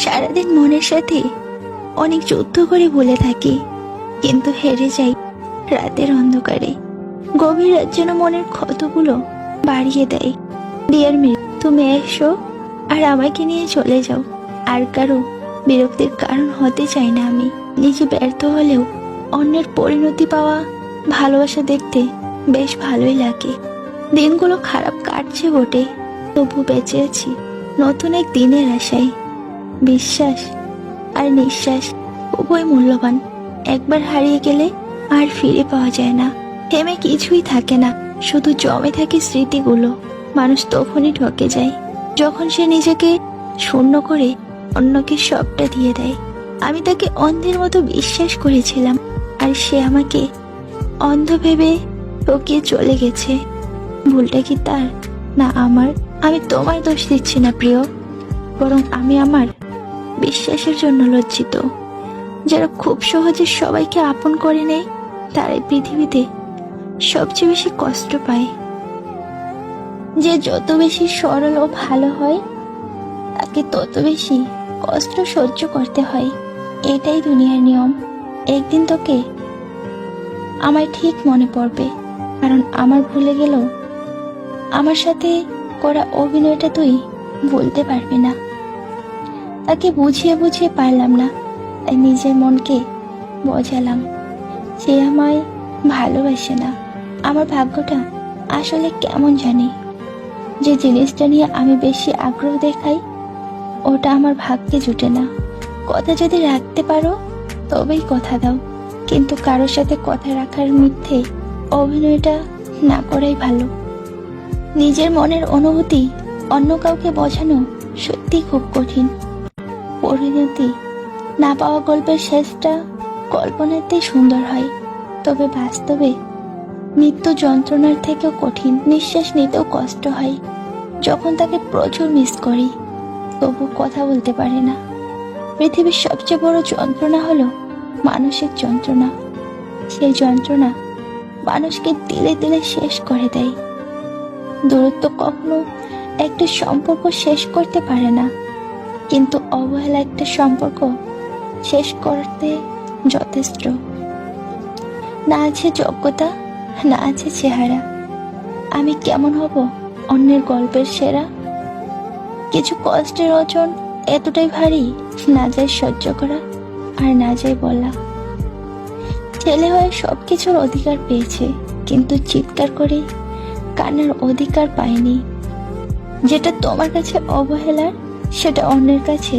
সারাদিন মনের সাথে অনেক যুদ্ধ করে বলে থাকি, কিন্তু হেরে যাই রাতের অন্ধকারে। গভীর রাত যেন মনের ক্ষতগুলো বাড়িয়ে দেয়। ডিয়ার মি, তুমি এসো আর আমাকে নিয়ে চলে যাও। আর কারো বিরক্তির কারণ হতে চাই না আমি। নিজে ব্যর্থ হলেও অন্যের পরিণতি পাওয়া ভালোবাসা দেখতে বেশ ভালোই লাগে। দিনগুলো খারাপ কাটছে বটে, তবু বেঁচে আছি নতুন এক দিনের আশায়। বিশ্বাস আর নিঃশ্বাস উভয় মূল্যবান। একবার হারিয়ে গেলে আর ফিরে পাওয়া যায় না। থেমে কিছুই থাকে না, শুধু জমে থাকে স্মৃতিগুলো। মানুষ তখনই ঠকে যায় যখন সে নিজেকে শূন্য করে অন্যকে সবটা দিয়ে দেয়। আমি তাকে অন্ধের মতো বিশ্বাস করেছিলাম, আর সে আমাকে অন্ধ ভেবে ঠকিয়ে চলে গেছে। ভুলটা কি তার না আমার? আমি তোমার দোষ দিচ্ছি না প্রিয়, বরং আমি আমার বিশ্বাসের জন্য লজ্জিত। যারা খুব সহজে সবাইকে আপন করে নেয়, তারাই পৃথিবীতে সবচেয়ে বেশি কষ্ট পায়। যে যত বেশি সরল ও ভালো হয়, তাকে তত বেশি কষ্ট সহ্য করতে হয়। এটাই দুনিয়ার নিয়ম। একদিন তোকে আমার ঠিক মনে পড়বে, কারণ আমার ভুলে গেলেও আমার সাথে করা অভিনয়টা তুই ভুলতে পারবি না। তাকে বুঝিয়ে বুঝিয়ে পারলাম না, তাই নিজের মনকে বোঝালাম সে আমায় ভালোবাসে না। আমার ভাগ্যটা আসলে কেমন জানি? যে জিনিসটা নিয়ে আমি বেশি আগ্রহ দেখাই, ওটা আমার ভাগ্যে জুটে না। কথা যদি রাখতে পারো তবেই কথা দাও, কিন্তু কারোর সাথে কথা রাখার মিথ্যে অভিনয়টা না করাই ভালো। নিজের মনের অনুভূতি অন্য কাউকে বোঝানো সত্যি খুব কঠিন। পরিণতি না পাওয়া গল্পের শেষটা কল্পনাতেই সুন্দর হয়, তবে বাস্তবে মৃত্যু যন্ত্রণার থেকেও কঠিন। নিঃশ্বাস নিতেও কষ্ট হয় যখন তাকে প্রচুর মিস করি, তবু কথা বলতে পারি না। পৃথিবীর সবচেয়ে বড় যন্ত্রণা হলো মানসিক যন্ত্রণা। সেই যন্ত্রণা মানুষকে দিলে দিলে শেষ করে দেয়। দূরত্ব কখনো একটা সম্পর্ক শেষ করতে পারে না, কিন্তু অবহেলা একটা সম্পর্ক শেষ করতে যথেষ্ট। না আছে যোগ্যতা, না আছে চেহারা। আমি কেমন হব অন্যের গল্পের সেরা? কিছু কষ্টের ওজন এতটাই ভারী, না যায় সহ্য করা আর না যায় বলা। ছেলে হয়ে সবকিছুর অধিকার পেয়েছে, কিন্তু চিৎকার করে কান্নার অধিকার পায়নি। যেটা তোমার কাছে অবহেলার, সেটা অন্যের কাছে